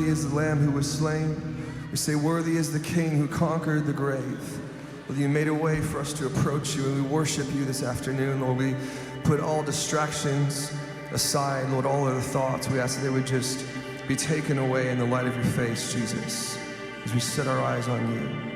worthy is the Lamb who was slain. We say, worthy is the King who conquered the grave. Lord, you made a way for us to approach you, and we worship you this afternoon. Lord, we put all distractions aside. Lord, all other thoughts, we ask that they would just be taken away in the light of your face, Jesus, as we set our eyes on you.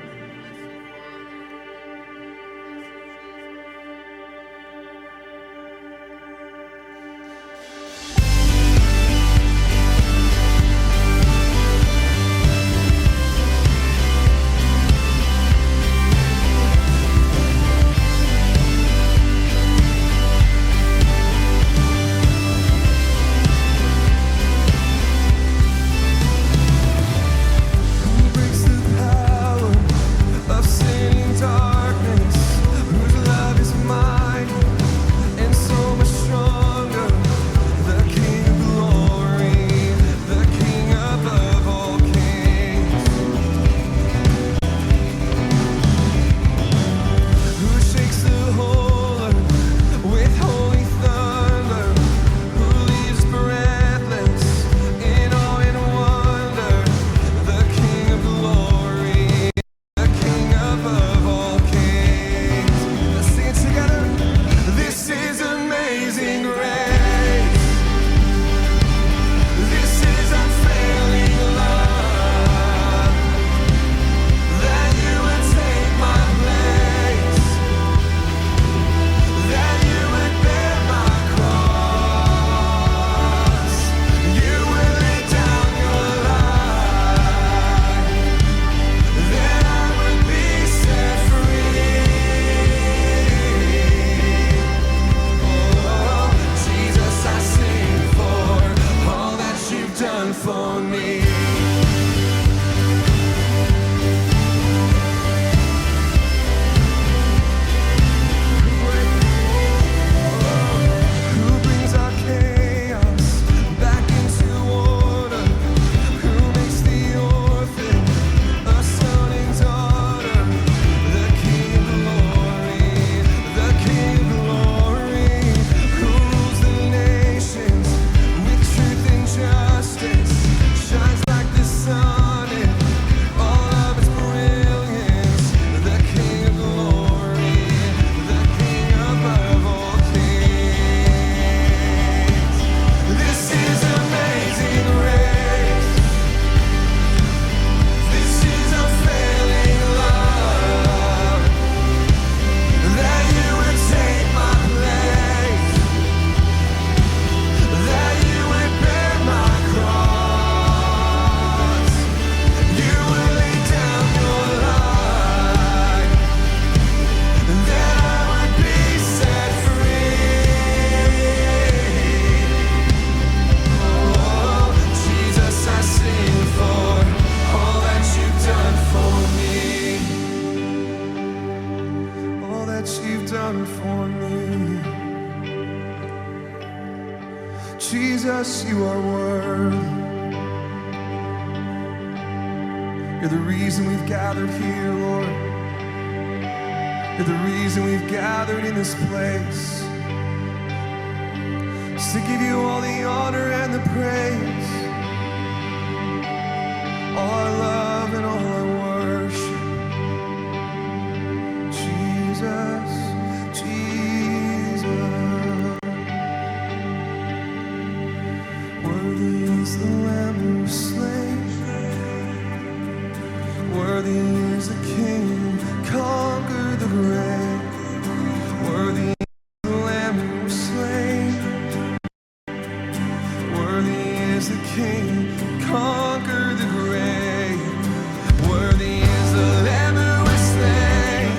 Jesus, you are worthy. You're the reason we've gathered here, Lord. You're the reason we've gathered in this place. Just to give you all the honor and the praise, all our love and all our worship. Jesus, Jesus. Worthy is the Lamb who was slain. Worthy is the King who conquered the grave. Worthy is the Lamb who was slain. Worthy is the King who conquered the grave. Worthy is the Lamb who was slain.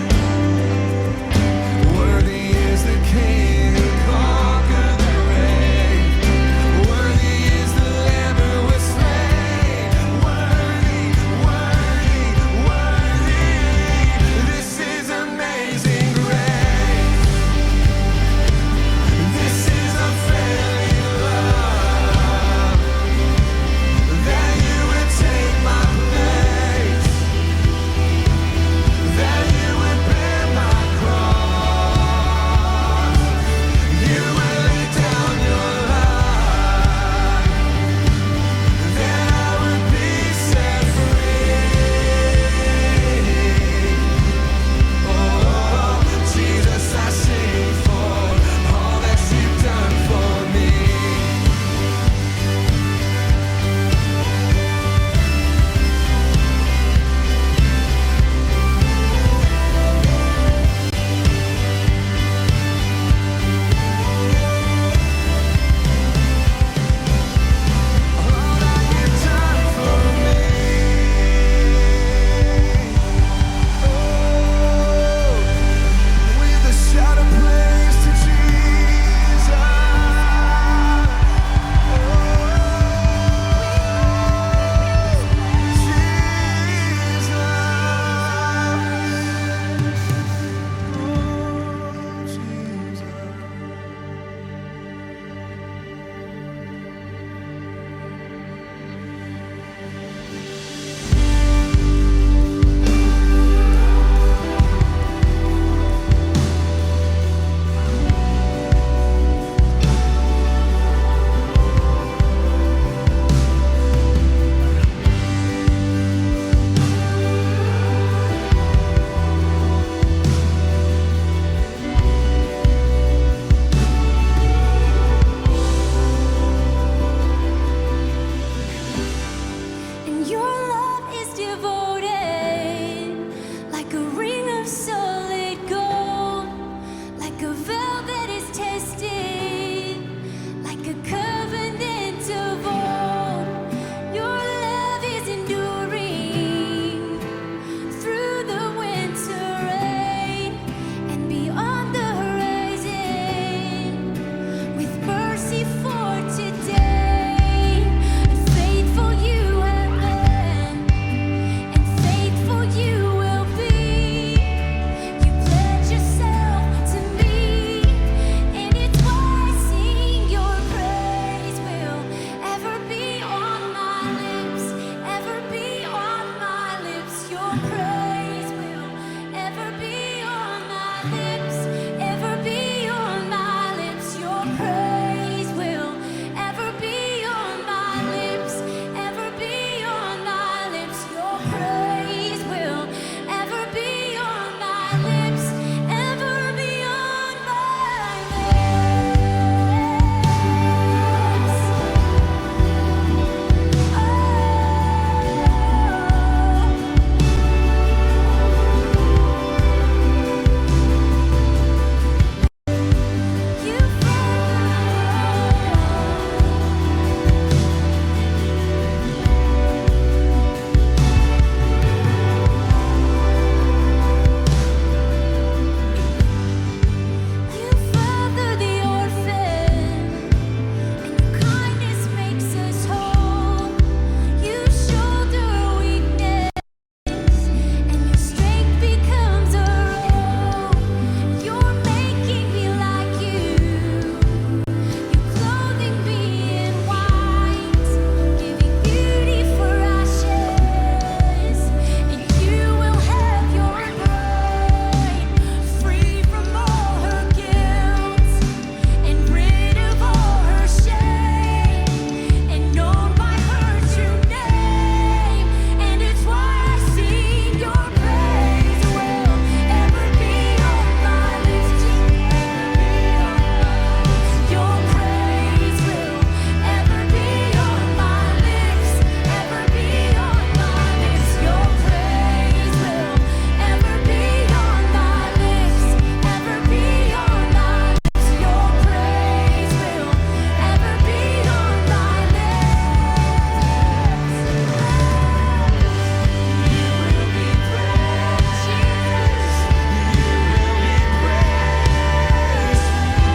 velvet is tested like a covenant of old. Your love is enduring through the winter rain and beyond the horizon with mercy for today. And faithful you have been, and faithful you will be. You pledge yourself to me, and it's why I sing your praise will ever be on my lips, ever be on my lips. Your praise will ever be on my lips, ever be on my lips. Your praise will ever be on my lips, ever be on my lips. Your praise will ever be on my lips, ever be on my lips. You You father the orphan, and your kindness makes us whole. You shoulder weakness, and your strength becomes our own. You're making me like you. You're clothing me in white, giving beauty for ashes. And you will have your bride, free from all her guilt and rid of all her shame, and known by her true name. And it's why I sing your praise will ever be on my lips. Your praise will ever be on my lips, ever be on my lips. Your praise will ever be on my lips, ever be on my lips. Your praise will ever be on my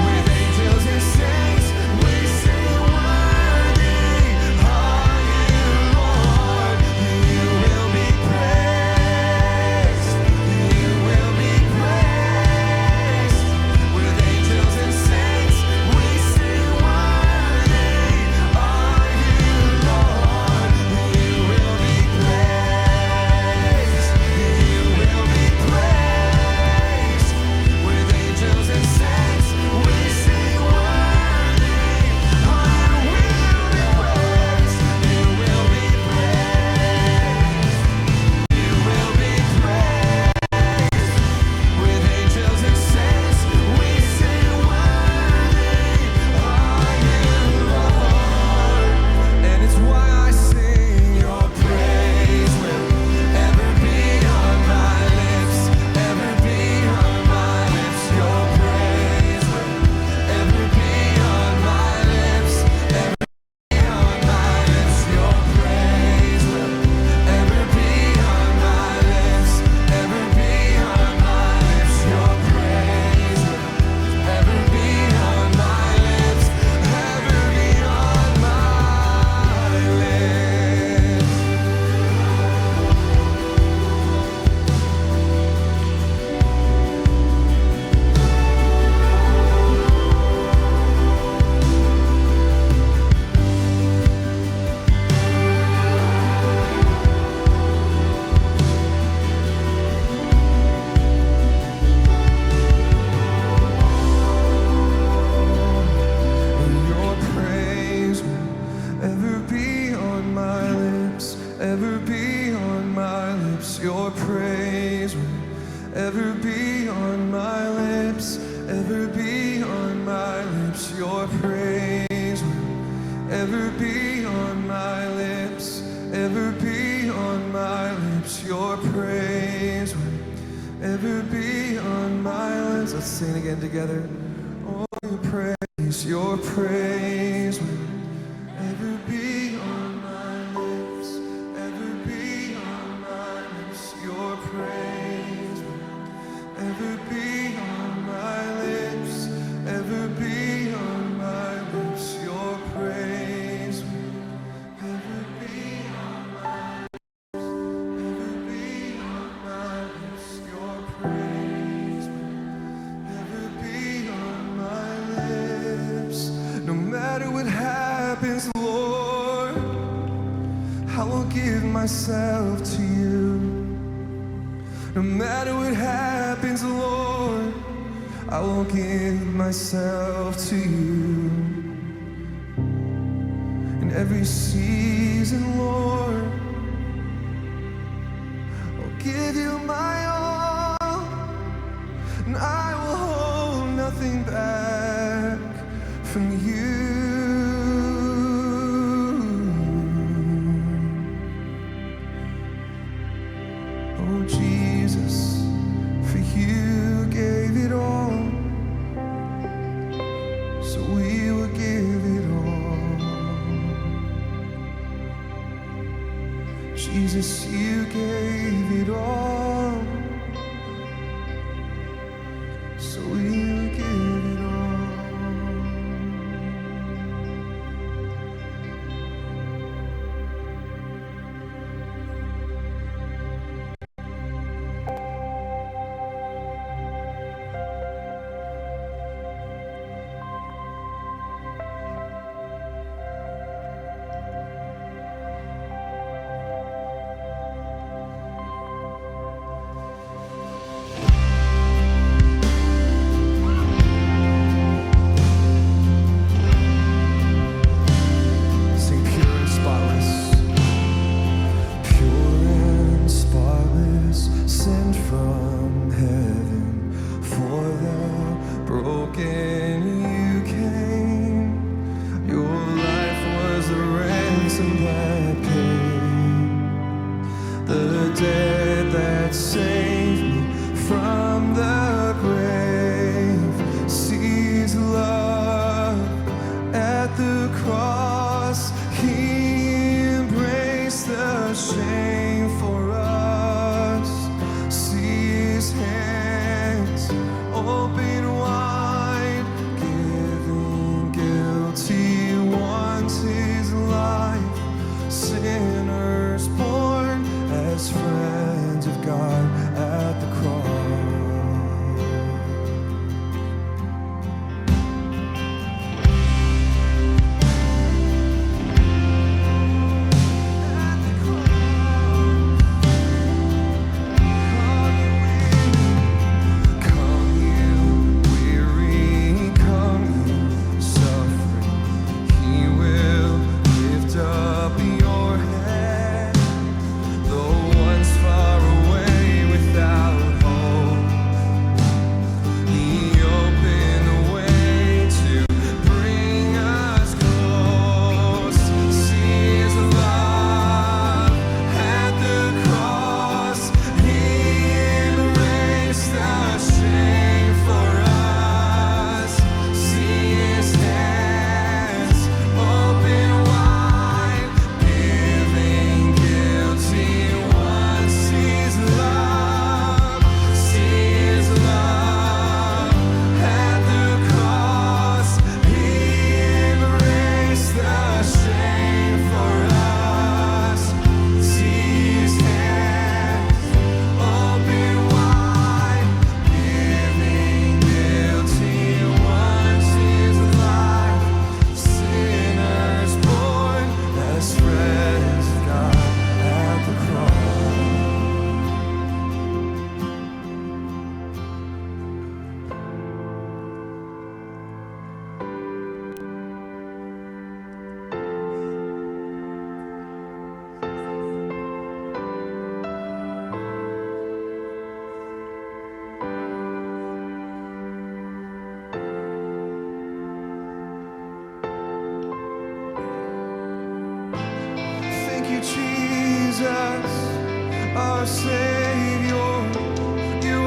With angels and saints, we sing, worthy are you, Lord. You will be praised. You will be praised. With angels and saints, we sing, worthy are you, Lord. You will be praised. You will be praised. With angels and saints, we sing, worthy are you, will be praised. You will be praised. With angels and saints, we sing, worthy are you, Lord. And it's why I sing your praise will ever be on my lips, ever be on my lips. Your praise will ever be on my lips, ever be on my lips. Your praise will ever be on my lips, ever be on my lips. Your praise will ever be on my lips, ever be on my lips. Your praise will ever be on my lips, ever be on my lips. Your praise will ever be on my lips, ever be on my lips. Your praise will ever be on my lips, ever be on my lips. Your praise will ever be on my lips. Let's sing again together. Oh, your praise will ever be on my lips, ever be on my lips. Your praise will ever be on my lips, ever be on my lips. Your praise will ever be on my lips, ever be on my lips. Your praise will ever be on my lips. No matter what happens, Lord, I will give myself to you. No matter what happens, Lord, I will give myself to you. In every season, Lord, I'll give you my all, and I will hold nothing back from you. Oh Jesus, for you gave it all, so we will give it all. Jesus, you gave it all, so we will give it all. Jesus, our Savior, you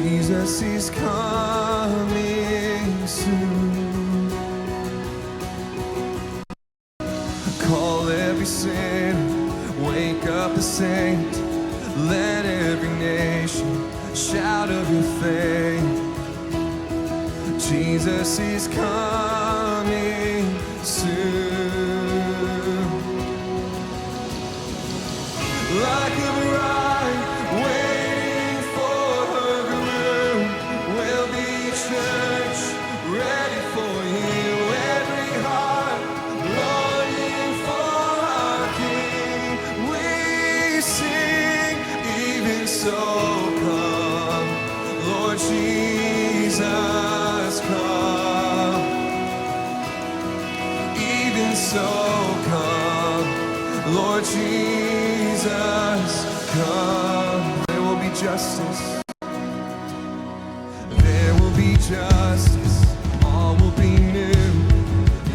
Jesus, he's coming soon. Call every sinner, wake up the saint. Let every nation shout of your fame. Jesus is coming soon. Like a bride waiting for her groom, will be church ready for you. Every heart longing for our King. We sing, even so come, Lord Jesus, come. Even so come, Lord Jesus, come. There will be justice. There will be justice. All will be new.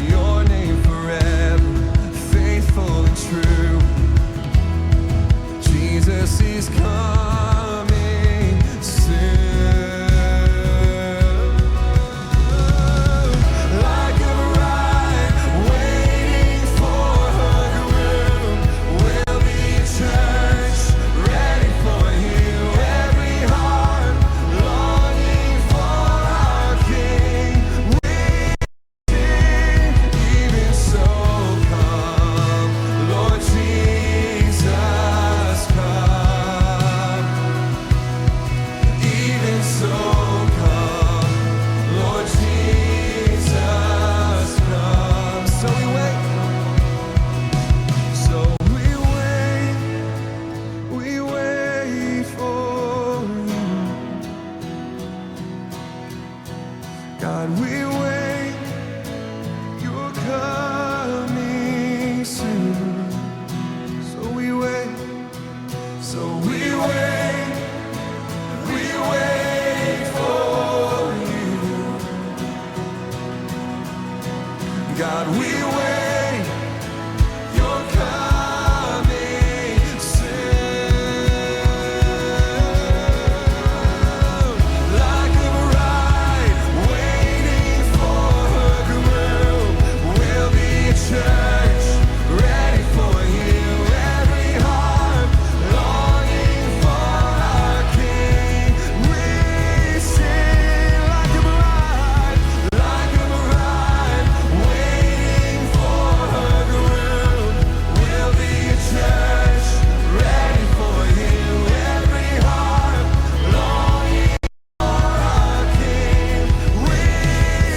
Your name forever, faithful and true. Jesus is coming soon. Like a bride waiting for her groom, will be a church ready for you. Every heart longing for our King. We sing, even so come, Lord Jesus, come. Even so come, Lord Jesus, come. So we wait. So we wait for you. God, we wait, you're coming soon. So we wait, we wait for you. God, we wait, you're coming soon. Like a bride waiting for her groom, will be a church ready for you. Every heart longing for our King. We sing like a bride waiting for her groom, will be a church ready for you. Every heart longing for our King. We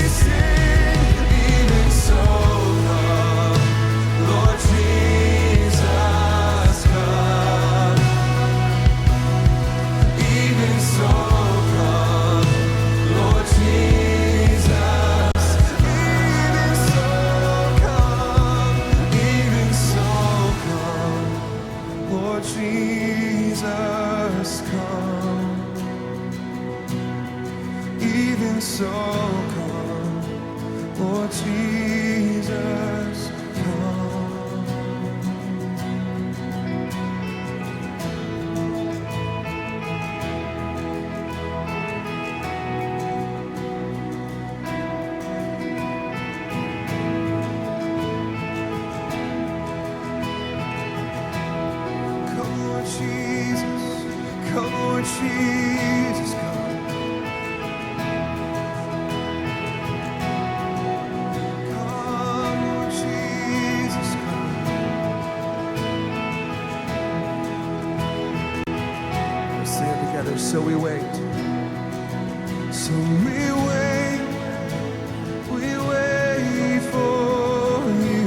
sing, even so come, Lord Jesus, come. Even so come, Lord Jesus. Even so come, even so come, Lord Jesus, come. Even so come, Lord Jesus, come. Come, Lord Jesus, come, Lord Jesus, come. Come, Lord Jesus, come. Let's sing it together. So we wait. So we wait for you.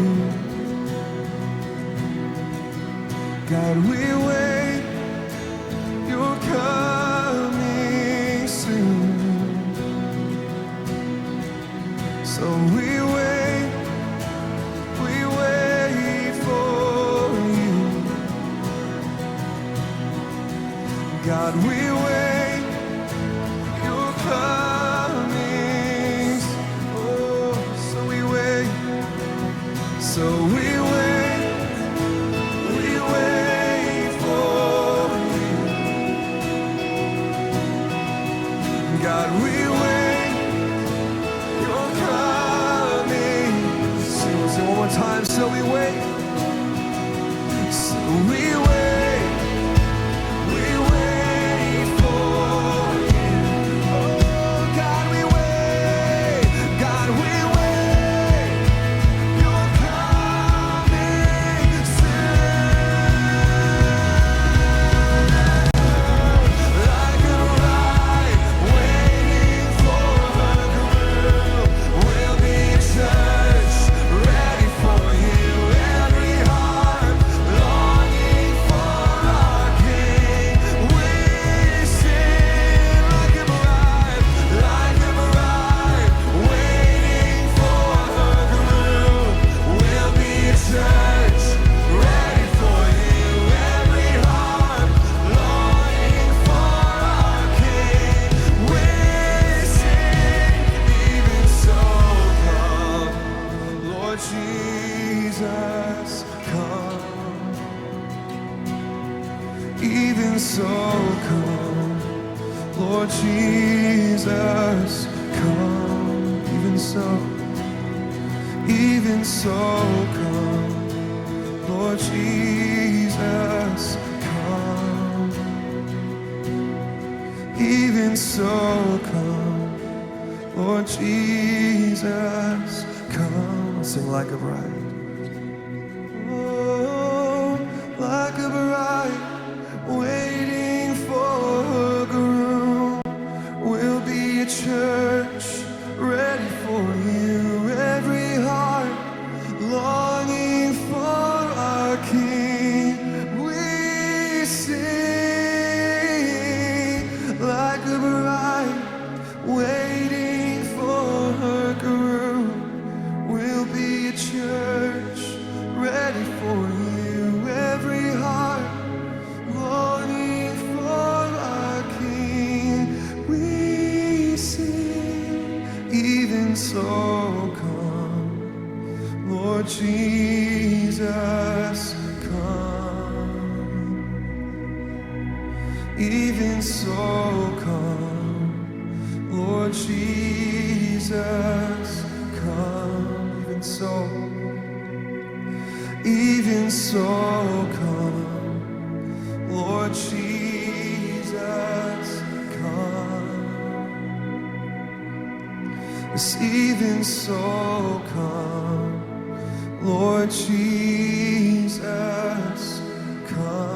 God, we wait, you're coming soon. So we wait for you. God, we wait, you're coming God, we wait. You're coming. Sing it one more time. So we wait. So we wait. We wait for you. Oh, God, we wait. God, we wait. You're coming soon. Like a bride waiting for her groom, we'll be a church ready for you. Every heart longing for our King. We sing like a bride waiting for her groom. We'll be a church ready for you. Every heart longing for our King. We sing, even so come, Lord Jesus, come. Even so come, Lord Jesus, come. Even so come, Lord Jesus, come. Even so come, Lord Jesus, come. Sing like a bride. Oh, like a bride waiting for her groom. We'll be a church ready for you. Every heart longing for our King. We sing like a bride waiting for her groom. We'll be a church ready for you. Every heart longing for our King. We sing, even so come, Lord Jesus, come. Even so come, Lord Jesus, come. Even so come, Lord Jesus, come. Yes, even so come, Lord Jesus, come.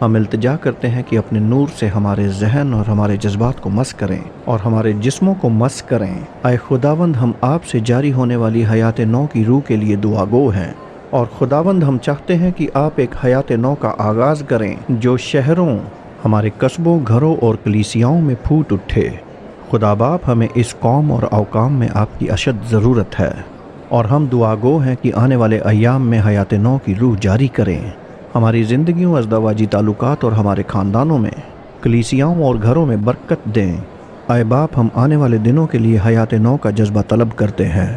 ہم التجا کرتے ہیں کہ اپنے نور سے ہمارے ذہن اور ہمارے جذبات کو مس کریں اور ہمارے جسموں کو مس کریں۔ اے خداوند، ہم آپ سے جاری ہونے والی حیات نو کی روح کے لیے دعا گو ہیں، اور خداوند ہم چاہتے ہیں کہ آپ ایک حیات نو کا آغاز کریں جو شہروں، ہمارے قصبوں، گھروں اور کلیسیاؤں میں پھوٹ اٹھے۔ خدا باپ، ہمیں اس قوم اور اوقام میں آپ کی اشد ضرورت ہے، اور ہم دعا گو ہیں کہ آنے والے ایام میں حیات نو کی روح جاری کریں، ہماری زندگیوں، ازدواجی تعلقات اور ہمارے خاندانوں میں، کلیسیاؤں اور گھروں میں برکت دیں۔ اے باپ، ہم آنے والے دنوں کے لیے حیات نو کا جذبہ طلب کرتے ہیں۔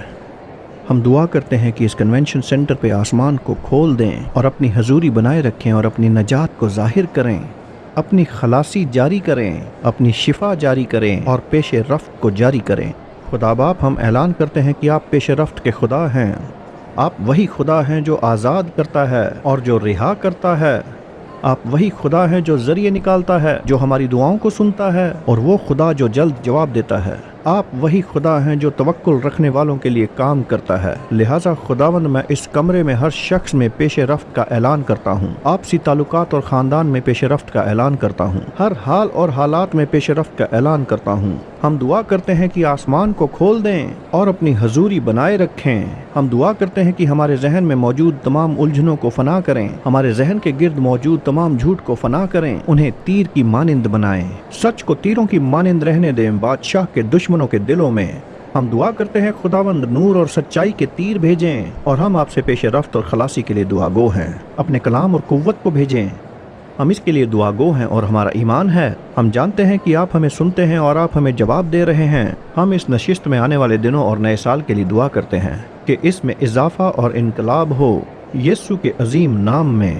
ہم دعا کرتے ہیں کہ اس کنونشن سینٹر پہ آسمان کو کھول دیں اور اپنی حضوری بنائے رکھیں اور اپنی نجات کو ظاہر کریں، اپنی خلاصی جاری کریں، اپنی شفا جاری کریں اور پیش رفت کو جاری کریں۔ خدا باپ، ہم اعلان کرتے ہیں کہ آپ پیش رفت کے خدا ہیں۔ آپ وہی خدا ہیں جو آزاد کرتا ہے اور جو رہا کرتا ہے۔ آپ وہی خدا ہیں جو ذریعے نکالتا ہے، جو ہماری دعاؤں کو سنتا ہے، اور وہ خدا جو جلد جواب دیتا ہے۔ آپ وہی خدا ہیں جو توکل رکھنے والوں کے لیے کام کرتا ہے۔ لہٰذا خداوند، میں اس کمرے میں ہر شخص میں پیش رفت کا اعلان کرتا ہوں، آپسی تعلقات اور خاندان میں پیش رفت کا اعلان کرتا ہوں، ہر حال اور حالات میں پیش رفت کا اعلان کرتا ہوں۔ ہم دعا کرتے ہیں کہ آسمان کو کھول دیں اور اپنی حضوری بنائے رکھیں۔ ہم دعا کرتے ہیں کہ ہمارے ذہن میں موجود تمام الجھنوں کو فنا کریں، ہمارے ذہن کے گرد موجود تمام جھوٹ کو فنا کریں، انہیں تیر کی مانند بنائیں، سچ کو تیروں کی مانند رہنے دیں بادشاہ کے دشمنوں کے دلوں میں۔ ہم دعا کرتے ہیں خداوند، نور اور سچائی کے تیر بھیجیں، اور ہم آپ سے پیش رفت اور خلاصی کے لیے دعا گو ہیں۔ اپنے کلام اور قوت کو بھیجیں، ہم اس کے لیے دعا گو ہیں اور ہمارا ایمان ہے۔ ہم جانتے ہیں کہ آپ ہمیں سنتے ہیں اور آپ ہمیں جواب دے رہے ہیں۔ ہم اس نشست میں آنے والے دنوں اور نئے سال کے لیے دعا کرتے ہیں کہ اس میں اضافہ اور انقلاب ہو، یسوع کے عظیم نام میں۔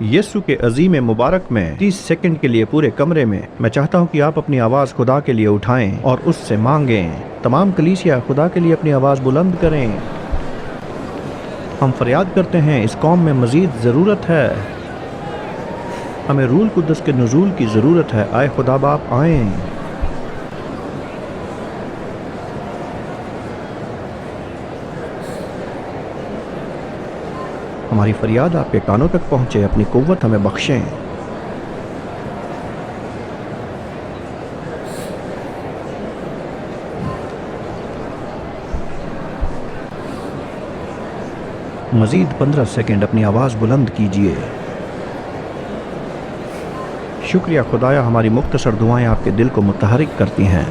یسوع کے عظیم مبارک میں 30 سیکنڈ کے لیے پورے کمرے میں چاہتا ہوں کہ آپ اپنی آواز خدا کے لیے اٹھائیں اور اس سے مانگیں۔ تمام کلیسیا خدا کے لیے اپنی آواز بلند کریں۔ ہم فریاد کرتے ہیں، اس قوم میں مزید ضرورت ہے، ہمیں روح القدس کے نزول کی ضرورت ہے۔ آئے خدا باپ، آئیں۔ ہماری فریاد آپ کے کانوں تک پہنچے، اپنی قوت ہمیں بخشیں۔ مزید 15 سیکنڈ اپنی آواز بلند کیجیے۔ شکریہ خدایا، ہماری مختصر دعائیں آپ کے دل کو متحرک کرتی ہیں۔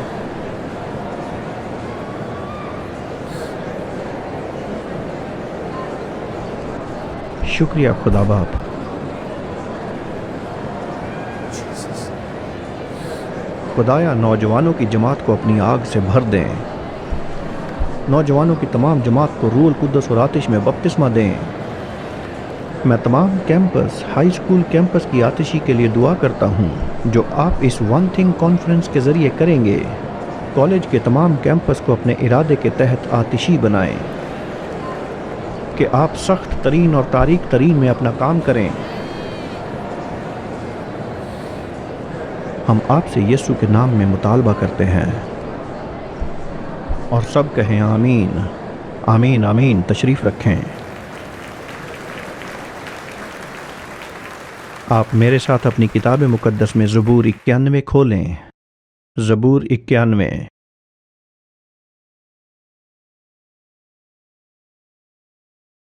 شکریہ خدا باپ۔ خدایا، نوجوانوں کی جماعت کو اپنی آگ سے بھر دیں، نوجوانوں کی تمام جماعت کو روح القدس اور آتش میں بپتسمہ دیں۔ میں تمام کیمپس، ہائی اسکول کیمپس کی آتشی کے لیے دعا کرتا ہوں جو آپ اس ون تھنگ کانفرنس کے ذریعے کریں گے۔ کالج کے تمام کیمپس کو اپنے ارادے کے تحت آتشی بنائیں کہ آپ سخت ترین اور تاریک ترین میں اپنا کام کریں۔ ہم آپ سے یسوع کے نام میں مطالبہ کرتے ہیں، اور سب کہیں آمین، آمین، آمین۔ تشریف رکھیں۔ آپ میرے ساتھ اپنی کتاب مقدس میں زبور 91 کھولیں۔ زبور 91۔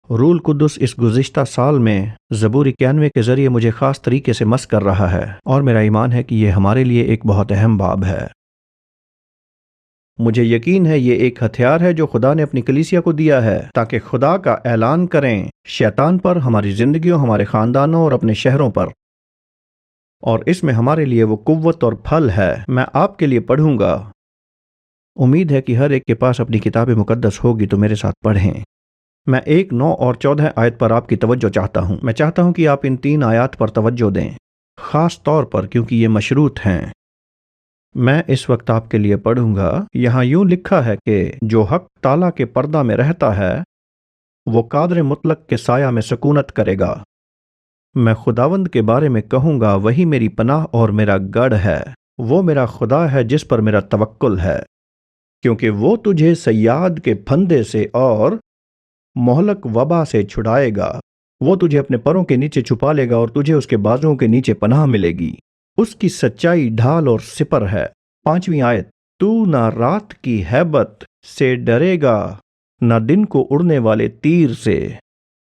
روح القدس اس گزشتہ سال میں زبور 91 کے ذریعے مجھے خاص طریقے سے مس کر رہا ہے، اور میرا ایمان ہے کہ یہ ہمارے لیے ایک بہت اہم باب ہے۔ مجھے یقین ہے یہ ایک ہتھیار ہے جو خدا نے اپنی کلیسیا کو دیا ہے تاکہ خدا کا اعلان کریں شیطان پر، ہماری زندگیوں، ہمارے خاندانوں اور اپنے شہروں پر، اور اس میں ہمارے لیے وہ قوت اور پھل ہے۔ میں آپ کے لیے پڑھوں گا۔ امید ہے کہ ہر ایک کے پاس اپنی کتاب مقدس ہوگی، تو میرے ساتھ پڑھیں۔ میں 1، 9 اور 14 آیت پر آپ کی توجہ چاہتا ہوں۔ میں چاہتا ہوں کہ آپ ان 3 آیات پر توجہ دیں، خاص طور پر کیونکہ یہ مشروط ہیں۔ میں اس وقت آپ کے لیے پڑھوں گا۔ یہاں یوں لکھا ہے کہ جو حق تعالیٰ کے پردہ میں رہتا ہے وہ قادر مطلق کے سایہ میں سکونت کرے گا۔ میں خداوند کے بارے میں کہوں گا، وہی میری پناہ اور میرا گڑھ ہے، وہ میرا خدا ہے جس پر میرا توکل ہے، کیونکہ وہ تجھے صیاد کے پھندے سے اور مہلک وبا سے چھڑائے گا۔ وہ تجھے اپنے پروں کے نیچے چھپا لے گا اور تجھے اس کے بازوؤں کے نیچے پناہ ملے گی۔ اس کی سچائی ڈھال اور سپر ہے۔ 5ویں آیت، تو نہ رات کی ہیبت سے ڈرے گا، نہ دن کو اڑنے والے تیر سے،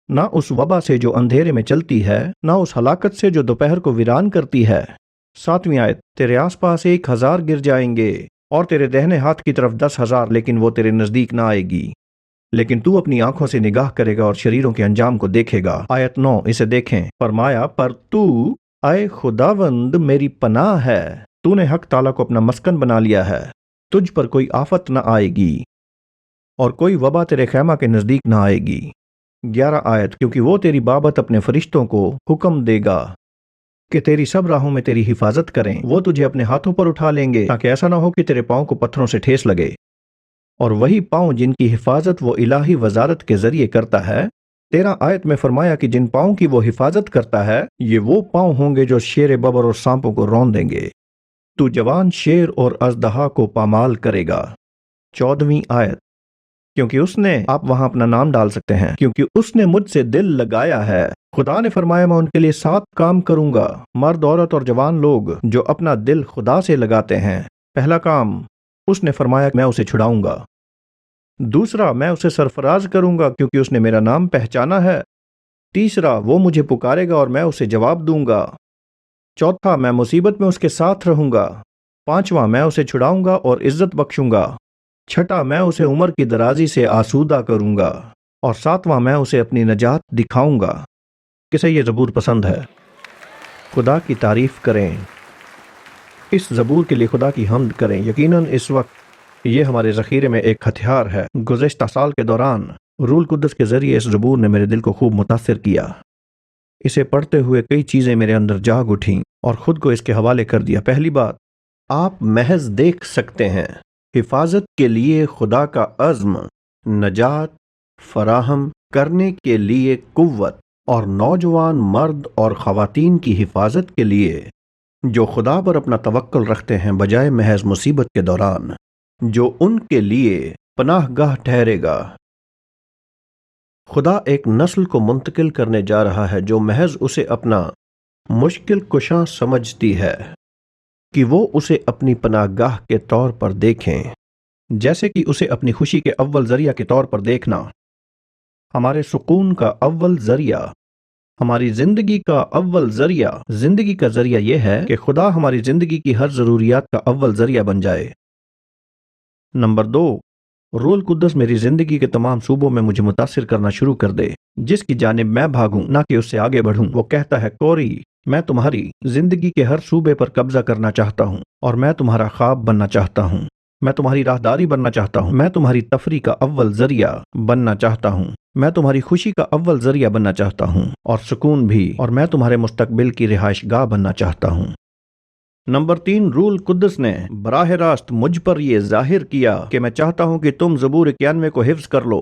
نہ اس وبا سے جو اندھیرے میں چلتی ہے، نہ اس ہلاکت سے جو دوپہر کو ویران کرتی ہے۔ 7ویں آیت، تیرے آس پاس 1,000 گر جائیں گے اور تیرے دہنے ہاتھ کی طرف 10,000، لیکن وہ تیرے نزدیک نہ آئے گی، لیکن تو اپنی آنکھوں سے نگاہ کرے گا اور شریروں کے انجام کو دیکھے گا۔ آیت 9، اسے دیکھیں، فرمایا پر تو اے خداوند میری پناہ ہے، تو نے حق تعالیٰ کو اپنا مسکن بنا لیا ہے، تجھ پر کوئی آفت نہ آئے گی اور کوئی وبا تیرے خیمہ کے نزدیک نہ آئے گی۔ 11 آیت، کیونکہ وہ تیری بابت اپنے فرشتوں کو حکم دے گا کہ تیری سب راہوں میں تیری حفاظت کریں، وہ تجھے اپنے ہاتھوں پر اٹھا لیں گے تاکہ ایسا نہ ہو کہ تیرے پاؤں کو پتھروں سے ٹھیس لگے۔ اور وہی پاؤں جن کی حفاظت وہ الہی وزارت کے ذریعے کرتا ہے۔ 13 آیت میں فرمایا کہ جن پاؤں کی وہ حفاظت کرتا ہے، یہ وہ پاؤں ہوں گے جو شیر ببر اور سانپوں کو رون دیں گے۔ تو جوان شیر اور اژدہا کو پامال کرے گا۔ 14ویں آیت، کیونکہ اس نے، آپ وہاں اپنا نام ڈال سکتے ہیں، کیونکہ اس نے مجھ سے دل لگایا ہے، خدا نے فرمایا میں ان کے لیے 7 کام کروں گا۔ مرد، عورت اور جوان لوگ جو اپنا دل خدا سے لگاتے ہیں، پہلا کام، اس نے فرمایا میں اسے چھڑاؤں گا۔ دوسرا، میں اسے سرفراز کروں گا کیونکہ اس نے میرا نام پہچانا ہے۔ تیسرا، وہ مجھے پکارے گا اور میں اسے جواب دوں گا۔ چوتھا، میں مصیبت میں اس کے ساتھ رہوں گا۔ پانچواں، میں اسے چھڑاؤں گا اور عزت بخشوں گا۔ چھٹا، میں اسے عمر کی درازی سے آسودہ کروں گا۔ اور ساتواں، میں اسے اپنی نجات دکھاؤں گا۔ کسے یہ زبور پسند ہے؟ خدا کی تعریف کریں، اس زبور کے لیے خدا کی حمد کریں۔ یقیناً اس وقت یہ ہمارے ذخیرے میں ایک ہتھیار ہے۔ گزشتہ سال کے دوران روح القدس کے ذریعے اس زبور نے میرے دل کو خوب متاثر کیا۔ اسے پڑھتے ہوئے کئی چیزیں میرے اندر جاگ اٹھیں اور خود کو اس کے حوالے کر دیا۔ پہلی بات، آپ محض دیکھ سکتے ہیں حفاظت کے لیے خدا کا عزم، نجات فراہم کرنے کے لیے قوت، اور نوجوان مرد اور خواتین کی حفاظت کے لیے جو خدا پر اپنا توکل رکھتے ہیں بجائے محض مصیبت کے دوران، جو ان کے لیے پناہ گاہ ٹھہرے گا۔ خدا ایک نسل کو منتقل کرنے جا رہا ہے جو محض اسے اپنا مشکل کشاں سمجھتی ہے کہ وہ اسے اپنی پناہ گاہ کے طور پر دیکھیں، جیسے کہ اسے اپنی خوشی کے اول ذریعہ کے طور پر دیکھنا، ہمارے سکون کا اول ذریعہ، ہماری زندگی کا اول ذریعہ۔ زندگی کا ذریعہ یہ ہے کہ خدا ہماری زندگی کی ہر ضروریات کا اول ذریعہ بن جائے۔ نمبر 2، روح القدس میری زندگی کے تمام صوبوں میں مجھے متاثر کرنا شروع کر دے، جس کی جانب میں بھاگوں نہ کہ اس سے آگے بڑھوں۔ وہ کہتا ہے، کوری، میں تمہاری زندگی کے ہر صوبے پر قبضہ کرنا چاہتا ہوں اور میں تمہارا خواب بننا چاہتا ہوں، میں تمہاری راہداری بننا چاہتا ہوں، میں تمہاری تفریح کا اول ذریعہ بننا چاہتا ہوں، میں تمہاری خوشی کا اول ذریعہ بننا چاہتا ہوں اور سکون بھی، اور میں تمہارے مستقبل کی رہائش گاہ بننا چاہتا ہوں۔ نمبر 3، روح القدس نے براہ راست مجھ پر یہ ظاہر کیا کہ میں چاہتا ہوں کہ تم زبور 91 کو حفظ کر لو۔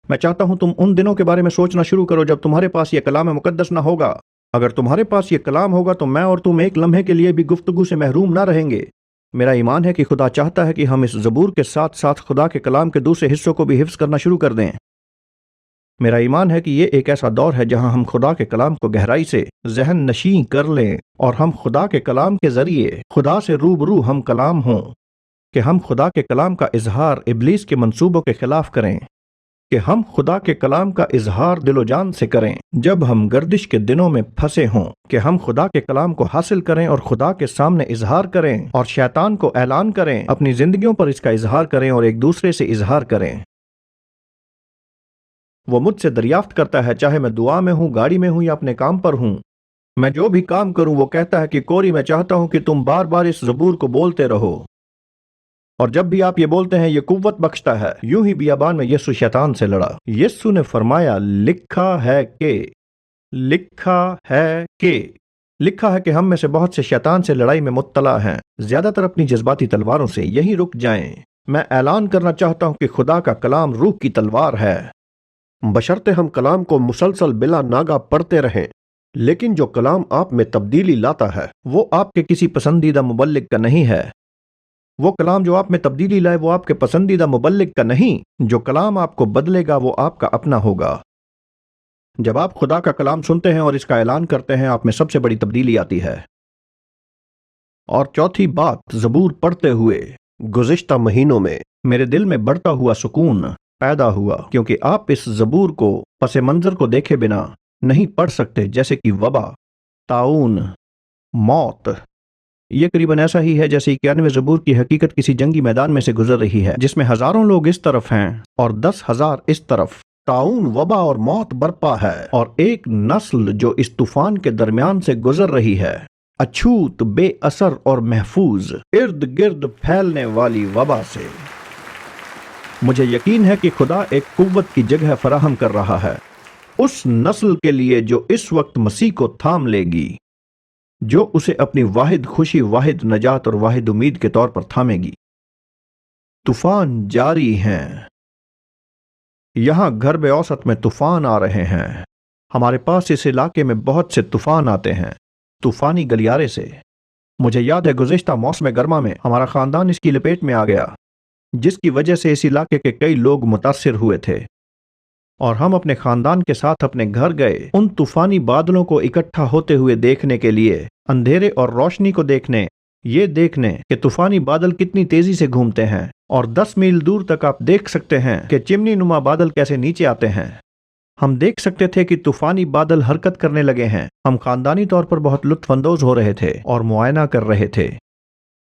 میں چاہتا ہوں تم ان دنوں کے بارے میں سوچنا شروع کرو جب تمہارے پاس یہ کلام مقدس نہ ہوگا۔ اگر تمہارے پاس یہ کلام ہوگا تو میں اور تم ایک لمحے کے لیے بھی گفتگو سے محروم نہ رہیں گے۔ میرا ایمان ہے کہ خدا چاہتا ہے کہ ہم اس زبور کے ساتھ ساتھ خدا کے کلام کے دوسرے حصوں کو بھی حفظ کرنا شروع کر دیں۔ میرا ایمان ہے کہ یہ ایک ایسا دور ہے جہاں ہم خدا کے کلام کو گہرائی سے ذہن نشین کر لیں اور ہم خدا کے کلام کے ذریعے خدا سے روبرو ہم کلام ہوں، کہ ہم خدا کے کلام کا اظہار ابلیس کے منصوبوں کے خلاف کریں، کہ ہم خدا کے کلام کا اظہار دل و جان سے کریں جب ہم گردش کے دنوں میں پھنسے ہوں، کہ ہم خدا کے کلام کو حاصل کریں اور خدا کے سامنے اظہار کریں اور شیطان کو اعلان کریں، اپنی زندگیوں پر اس کا اظہار کریں اور ایک دوسرے سے اظہار کریں۔ وہ مجھ سے دریافت کرتا ہے، چاہے میں دعا میں ہوں، گاڑی میں ہوں یا اپنے کام پر ہوں، میں جو بھی کام کروں، وہ کہتا ہے کہ کوری میں چاہتا ہوں کہ تم بار بار اس زبور کو بولتے رہو، اور جب بھی آپ یہ بولتے ہیں یہ قوت بخشتا ہے۔ یوں ہی بیابان میں یسوع شیطان سے لڑا۔ یسوع نے فرمایا، لکھا ہے کہ ہم میں سے بہت سے شیطان سے لڑائی میں مبتلا ہیں، زیادہ تر اپنی جذباتی تلواروں سے۔ یہیں رک جائیں۔ میں اعلان کرنا چاہتا ہوں کہ خدا کا کلام روح کی تلوار ہے، بشرطے ہم کلام کو مسلسل بلا ناگا پڑھتے رہیں۔ لیکن جو کلام آپ میں تبدیلی لاتا ہے وہ آپ کے کسی پسندیدہ مبلغ کا نہیں ہے۔ وہ کلام جو آپ میں تبدیلی لائے وہ آپ کے پسندیدہ مبلغ کا نہیں۔ جو کلام آپ کو بدلے گا وہ آپ کا اپنا ہوگا۔ جب آپ خدا کا کلام سنتے ہیں اور اس کا اعلان کرتے ہیں، آپ میں سب سے بڑی تبدیلی آتی ہے۔ اور چوتھی بات، زبور پڑھتے ہوئے گزشتہ مہینوں میں میرے دل میں بڑھتا ہوا سکون پیدا ہوا، کیونکہ آپ اس زبور کو پس منظر کو دیکھے بنا نہیں پڑھ سکتے، جیسے کہ وبا، طاعون، موت۔ یہ قریباً ایسا ہی ہے جیسے 91 زبور کی حقیقت کسی جنگی میدان میں سے گزر رہی ہے، جس میں ہزاروں لوگ اس طرف ہیں اور 10,000 اس طرف۔ طاعون، وبا اور موت برپا ہے، اور ایک نسل جو اس طوفان کے درمیان سے گزر رہی ہے، اچھوت، بے اثر اور محفوظ، ارد گرد پھیلنے والی وبا سے۔ مجھے یقین ہے کہ خدا ایک قوت کی جگہ فراہم کر رہا ہے اس نسل کے لیے جو اس وقت مسیح کو تھام لے گی، جو اسے اپنی واحد خوشی، واحد نجات اور واحد امید کے طور پر تھامے گی۔ طوفان جاری ہیں، یہاں غرب اوسط میں طوفان آ رہے ہیں۔ ہمارے پاس اس علاقے میں بہت سے طوفان آتے ہیں، طوفانی گلیارے سے۔ مجھے یاد ہے گزشتہ موسم گرما میں ہمارا خاندان اس کی لپیٹ میں آ گیا، جس کی وجہ سے اس علاقے کے کئی لوگ متاثر ہوئے تھے، اور ہم اپنے خاندان کے ساتھ اپنے گھر گئے ان طوفانی بادلوں کو اکٹھا ہوتے ہوئے دیکھنے کے لیے، اندھیرے اور روشنی کو دیکھنے، یہ دیکھنے کہ طوفانی بادل کتنی تیزی سے گھومتے ہیں، اور 10 میل دور تک آپ دیکھ سکتے ہیں کہ چمنی نما بادل کیسے نیچے آتے ہیں۔ ہم دیکھ سکتے تھے کہ طوفانی بادل حرکت کرنے لگے ہیں۔ ہم خاندانی طور پر بہت لطف اندوز ہو رہے تھے اور معائنہ کر رہے تھے۔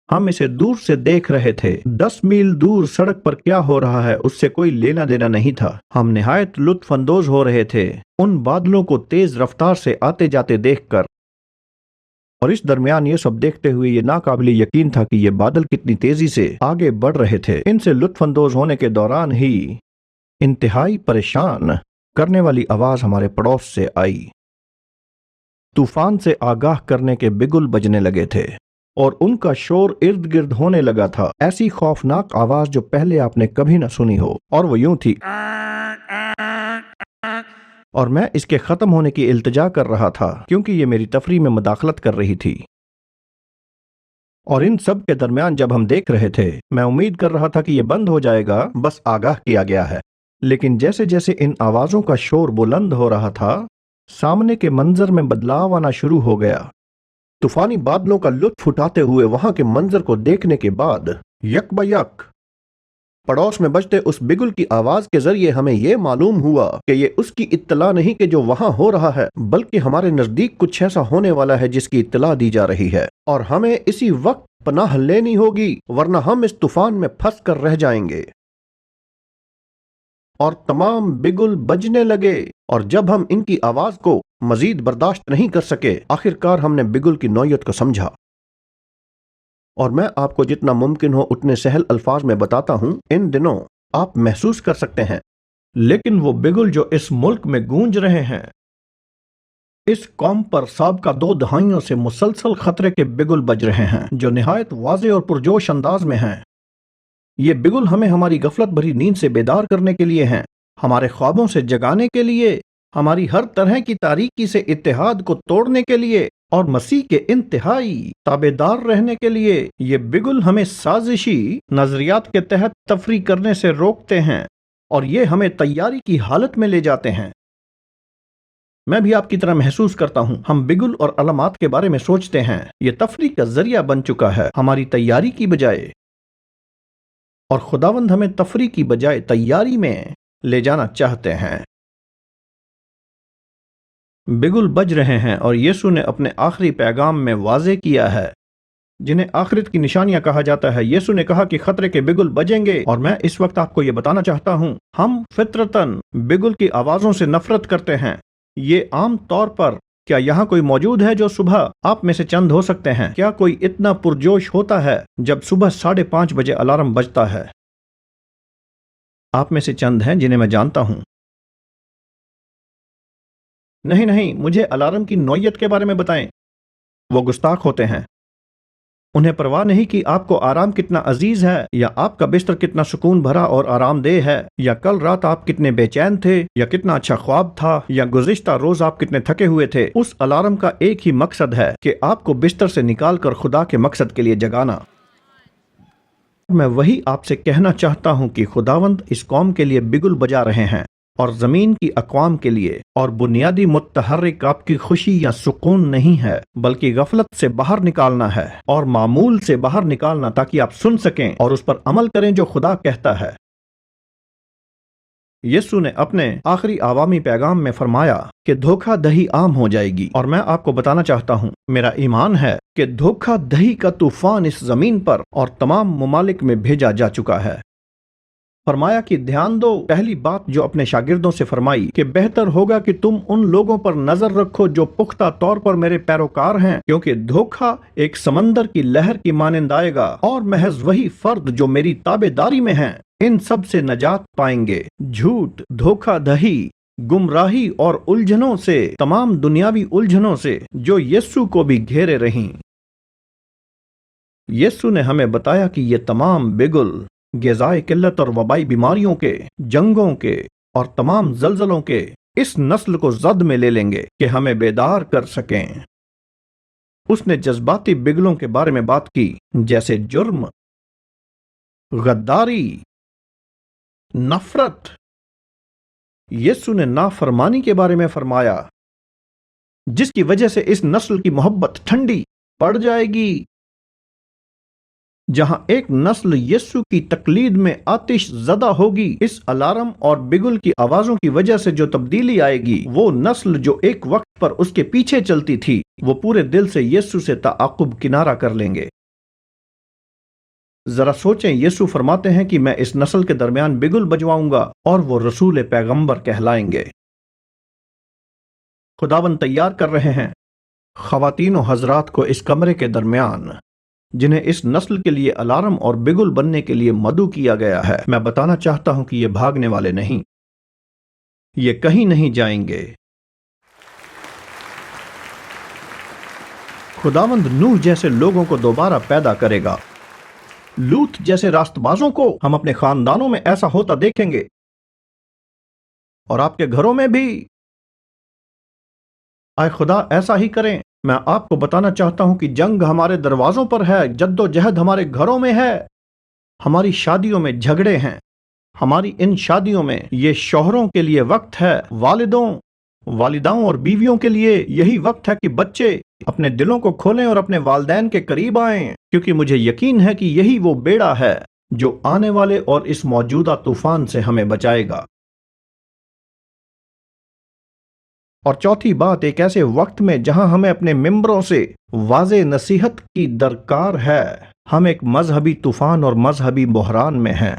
ہم اسے دور سے دیکھ رہے تھے۔ 10 میل دور سڑک پر کیا ہو رہا ہے اس سے کوئی لینا دینا نہیں تھا۔ ہم نہایت لطف اندوز ہو رہے تھے ان بادلوں کو تیز رفتار سے آتے جاتے دیکھ کر، اور اس درمیان یہ سب دیکھتے ہوئے یہ ناقابل یقین تھا کہ یہ بادل کتنی تیزی سے آگے بڑھ رہے تھے۔ ان سے لطف اندوز ہونے کے دوران ہی انتہائی پریشان کرنے والی آواز ہمارے پڑوس سے آئی۔ طوفان سے آگاہ کرنے کے بگل بجنے لگے تھے اور ان کا شور ارد گرد ہونے لگا تھا، ایسی خوفناک آواز جو پہلے آپ نے کبھی نہ سنی ہو، اور وہ یوں تھی۔ اور میں اس کے ختم ہونے کی التجا کر رہا تھا کیونکہ یہ میری تفریح میں مداخلت کر رہی تھی۔ اور ان سب کے درمیان جب ہم دیکھ رہے تھے، میں امید کر رہا تھا کہ یہ بند ہو جائے گا، بس آگاہ کیا گیا ہے۔ لیکن جیسے جیسے ان آوازوں کا شور بلند ہو رہا تھا، سامنے کے منظر میں بدلاؤ آنا شروع ہو گیا۔ طوفانی بادلوں کا لطف اٹھاتے ہوئے وہاں کے منظر کو دیکھنے کے بعد یک بہ یک پڑوس میں بجتے اس بگل کی آواز کے ذریعے ہمیں یہ معلوم ہوا کہ یہ اس کی اطلاع نہیں کہ جو وہاں ہو رہا ہے، بلکہ ہمارے نزدیک کچھ ایسا ہونے والا ہے جس کی اطلاع دی جا رہی ہے، اور ہمیں اسی وقت پناہ لینی ہوگی، ورنہ ہم اس طوفان میں پھنس کر رہ جائیں گے۔ اور تمام بگل بجنے لگے، اور جب ہم ان کی آواز کو مزید برداشت نہیں کر سکے، آخر کار ہم نے بگل کی نوعیت کو سمجھا، اور میں آپ کو جتنا ممکن ہو اتنے سہل الفاظ میں بتاتا ہوں۔ ان دنوں آپ محسوس کر سکتے ہیں، لیکن وہ بگل جو اس ملک میں گونج رہے ہیں، اس قوم پر سابقہ 2 دہائیوں سے مسلسل خطرے کے بگل بج رہے ہیں جو نہایت واضح اور پرجوش انداز میں ہیں۔ یہ بگل ہمیں ہماری غفلت بھری نیند سے بیدار کرنے کے لیے ہیں، ہمارے خوابوں سے جگانے کے لیے، ہماری ہر طرح کی تاریکی سے اتحاد کو توڑنے کے لیے، اور مسیح کے انتہائی تابعدار رہنے کے لیے۔ یہ بگل ہمیں سازشی نظریات کے تحت تفریح کرنے سے روکتے ہیں، اور یہ ہمیں تیاری کی حالت میں لے جاتے ہیں۔ میں بھی آپ کی طرح محسوس کرتا ہوں، ہم بگل اور علامات کے بارے میں سوچتے ہیں، یہ تفریح کا ذریعہ بن چکا ہے ہماری تیاری کی بجائے، اور خداوند ہمیں تفریح کی بجائے تیاری میں لے جانا چاہتے ہیں۔ بگل بج رہے ہیں، اور یسوع نے اپنے آخری پیغام میں واضح کیا ہے، جنہیں آخرت کی نشانیاں کہا جاتا ہے۔ یسوع نے کہا کہ خطرے کے بگل بجیں گے، اور میں اس وقت آپ کو یہ بتانا چاہتا ہوں، ہم فطرتاً بگل کی آوازوں سے نفرت کرتے ہیں۔ یہ عام طور پر، کیا یہاں کوئی موجود ہے جو صبح، آپ میں سے چند ہو سکتے ہیں، کیا کوئی اتنا پرجوش ہوتا ہے جب صبح 5:30 بجے الارم بجتا ہے؟ آپ میں سے چند ہیں جنہیں میں جانتا ہوں۔ نہیں، مجھے الارم کی نوعیت کے بارے میں بتائیں۔ وہ گستاخ ہوتے ہیں، انہیں پرواہ نہیں کہ آپ کو آرام کتنا عزیز ہے، یا آپ کا بستر کتنا سکون بھرا اور آرام دہ ہے، یا کل رات آپ کتنے بے چین تھے، یا کتنا اچھا خواب تھا، یا گزشتہ روز آپ کتنے تھکے ہوئے تھے۔ اس الارم کا ایک ہی مقصد ہے کہ آپ کو بستر سے نکال کر خدا کے مقصد کے لیے جگانا۔ میں وہی آپ سے کہنا چاہتا ہوں کہ خداوند اس قوم کے لیے بگل بجا رہے ہیں۔ اور زمین کی اقوام کے لیے، اور بنیادی متحرک آپ کی خوشی یا سکون نہیں ہے، بلکہ غفلت سے باہر نکالنا ہے اور معمول سے باہر نکالنا، تاکہ آپ سن سکیں اور اس پر عمل کریں جو خدا کہتا ہے۔ یسوع نے اپنے آخری عوامی پیغام میں فرمایا کہ دھوکہ دہی عام ہو جائے گی، اور میں آپ کو بتانا چاہتا ہوں، میرا ایمان ہے کہ دھوکہ دہی کا طوفان اس زمین پر اور تمام ممالک میں بھیجا جا چکا ہے۔ فرمایا کہ دھیان دو، پہلی بات جو اپنے شاگردوں سے فرمائی کہ بہتر ہوگا کہ تم ان لوگوں پر نظر رکھو جو پختہ طور پر میرے پیروکار ہیں، کیونکہ دھوکہ ایک سمندر کی لہر کی مانند آئے گا، اور محض وہی فرد جو میری تابع داری میں ہیں ان سب سے نجات پائیں گے۔ جھوٹ، دھوکہ دہی، گمراہی اور الجھنوں سے، تمام دنیاوی الجھنوں سے جو یسوع کو بھی گھیرے رہیں۔ یسوع نے ہمیں بتایا کہ یہ تمام بگل، غذائی قلت اور وبائی بیماریوں کے، جنگوں کے اور تمام زلزلوں کے اس نسل کو زد میں لے لیں گے کہ ہمیں بیدار کر سکیں۔ اس نے جذباتی بگلوں کے بارے میں بات کی، جیسے جرم، غداری، نفرت۔ یسوع نے نافرمانی کے بارے میں فرمایا، جس کی وجہ سے اس نسل کی محبت ٹھنڈی پڑ جائے گی۔ جہاں ایک نسل یسوع کی تقلید میں آتش زدہ ہوگی، اس الارم اور بگل کی آوازوں کی وجہ سے جو تبدیلی آئے گی، وہ نسل جو ایک وقت پر اس کے پیچھے چلتی تھی، وہ پورے دل سے یسوع سے تعاقب کنارہ کر لیں گے۔ ذرا سوچیں، یسوع فرماتے ہیں کہ میں اس نسل کے درمیان بگل بجواؤں گا اور وہ رسول پیغمبر کہلائیں گے۔ خداوند تیار کر رہے ہیں خواتین و حضرات کو اس کمرے کے درمیان، جنہیں اس نسل کے لیے الارم اور بگل بننے کے لیے مدعو کیا گیا ہے۔ میں بتانا چاہتا ہوں کہ یہ بھاگنے والے نہیں، یہ کہیں نہیں جائیں گے۔ خداوند نوح جیسے لوگوں کو دوبارہ پیدا کرے گا۔ لوط جیسے راست بازوں کو ہم اپنے خاندانوں میں ایسا ہوتا دیکھیں گے، اور آپ کے گھروں میں بھی۔ اے خدا ایسا ہی کریں۔ میں آپ کو بتانا چاہتا ہوں کہ جنگ ہمارے دروازوں پر ہے، جد و جہد ہمارے گھروں میں ہے، ہماری شادیوں میں جھگڑے ہیں، ہماری ان شادیوں میں یہ شوہروں کے لیے وقت ہے، والداؤں اور بیویوں کے لیے یہی وقت ہے کہ بچے اپنے دلوں کو کھولیں اور اپنے والدین کے قریب آئیں، کیونکہ مجھے یقین ہے کہ یہی وہ بیڑا ہے جو آنے والے اور اس موجودہ طوفان سے ہمیں بچائے گا۔ اور چوتھی بات، ایک ایسے وقت میں جہاں ہمیں اپنے ممبروں سے واضح نصیحت کی درکار ہے، ہم ایک مذہبی طوفان اور مذہبی بحران میں ہیں۔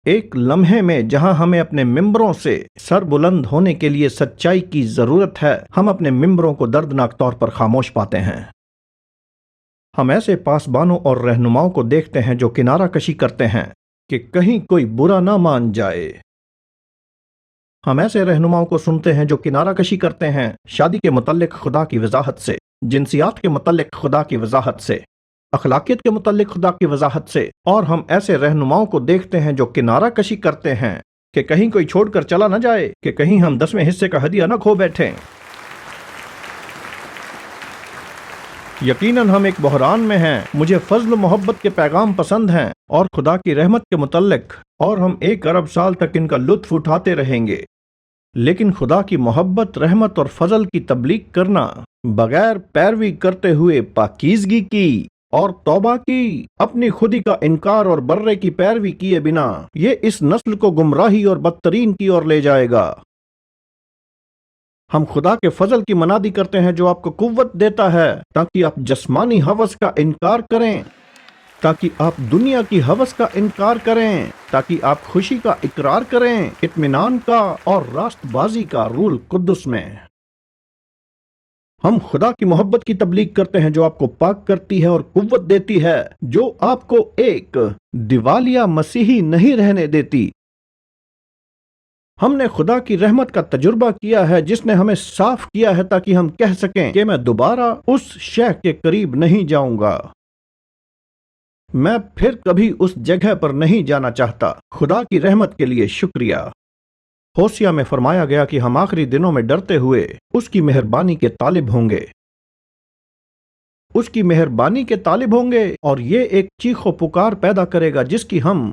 ایک لمحے میں جہاں ہمیں اپنے ممبروں سے سر بلند ہونے کے لیے سچائی کی ضرورت ہے، ہم اپنے ممبروں کو دردناک طور پر خاموش پاتے ہیں۔ ہم ایسے پاسبانوں اور رہنماؤں کو دیکھتے ہیں جو کنارہ کشی کرتے ہیں کہ کہیں کوئی برا نہ مان جائے۔ ہم ایسے رہنماؤں کو سنتے ہیں جو کنارہ کشی کرتے ہیں شادی کے متعلق خدا کی وضاحت سے، جنسیات کے متعلق خدا کی وضاحت سے، اخلاقیت کے متعلق خدا کی وضاحت سے، اور ہم ایسے رہنماؤں کو دیکھتے ہیں جو کنارہ کشی کرتے ہیں کہ کہیں کوئی چھوڑ کر چلا نہ جائے، کہ کہیں ہم 10ویں حصے کا ہدیہ نہ کھو بیٹھیں۔ یقیناً ہم ایک بحران میں ہیں۔ مجھے فضل و محبت کے پیغام پسند ہیں اور خدا کی رحمت کے متعلق، اور ہم 1 ارب سال تک ان کا لطف اٹھاتے رہیں گے۔ لیکن خدا کی محبت، رحمت اور فضل کی تبلیغ کرنا بغیر پیروی کرتے ہوئے پاکیزگی کی اور توبہ کی، اپنی خودی کا انکار اور برے کی پیروی کیے بنا، یہ اس نسل کو گمراہی اور بدترین کی اور لے جائے گا۔ ہم خدا کے فضل کی منادی کرتے ہیں جو آپ کو قوت دیتا ہے تاکہ آپ جسمانی ہوس کا انکار کریں، تاکہ آپ دنیا کی ہوس کا انکار کریں، تاکہ آپ خوشی کا اقرار کریں، اطمینان کا اور راست بازی کا روح القدس میں۔ ہم خدا کی محبت کی تبلیغ کرتے ہیں جو آپ کو پاک کرتی ہے اور قوت دیتی ہے، جو آپ کو ایک دیوالیہ مسیحی نہیں رہنے دیتی۔ ہم نے خدا کی رحمت کا تجربہ کیا ہے جس نے ہمیں صاف کیا ہے تاکہ ہم کہہ سکیں کہ میں دوبارہ اس شے کے قریب نہیں جاؤں گا، میں پھر کبھی اس جگہ پر نہیں جانا چاہتا۔ خدا کی رحمت کے لیے شکریہ۔ ہوسیا میں فرمایا گیا کہ ہم آخری دنوں میں ڈرتے ہوئے اس کی مہربانی کے طالب ہوں گے، اس کی مہربانی کے طالب ہوں گے، اور یہ ایک چیخ و پکار پیدا کرے گا جس کی ہم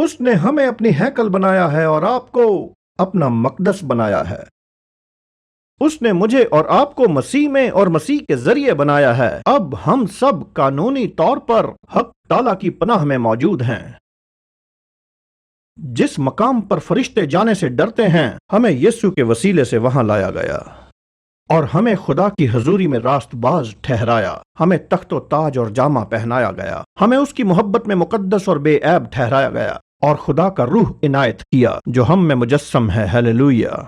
اس نے ہمیں اپنی ہیکل بنایا ہے اور آپ کو اپنا مقدس بنایا ہے۔ اس نے مجھے اور آپ کو مسیح میں اور مسیح کے ذریعے بنایا ہے۔ اب ہم سب قانونی طور پر حق تعالیٰ کی پناہ میں موجود ہیں۔ جس مقام پر فرشتے جانے سے ڈرتے ہیں، ہمیں یسوع کے وسیلے سے وہاں لایا گیا اور ہمیں خدا کی حضوری میں راست باز ٹھہرایا۔ ہمیں تخت و تاج اور جامہ پہنایا گیا، ہمیں اس کی محبت میں مقدس اور بے عیب ٹھہرایا گیا اور خدا کا روح عنایت کیا جو ہم میں مجسم ہے۔ ہیلیلویا۔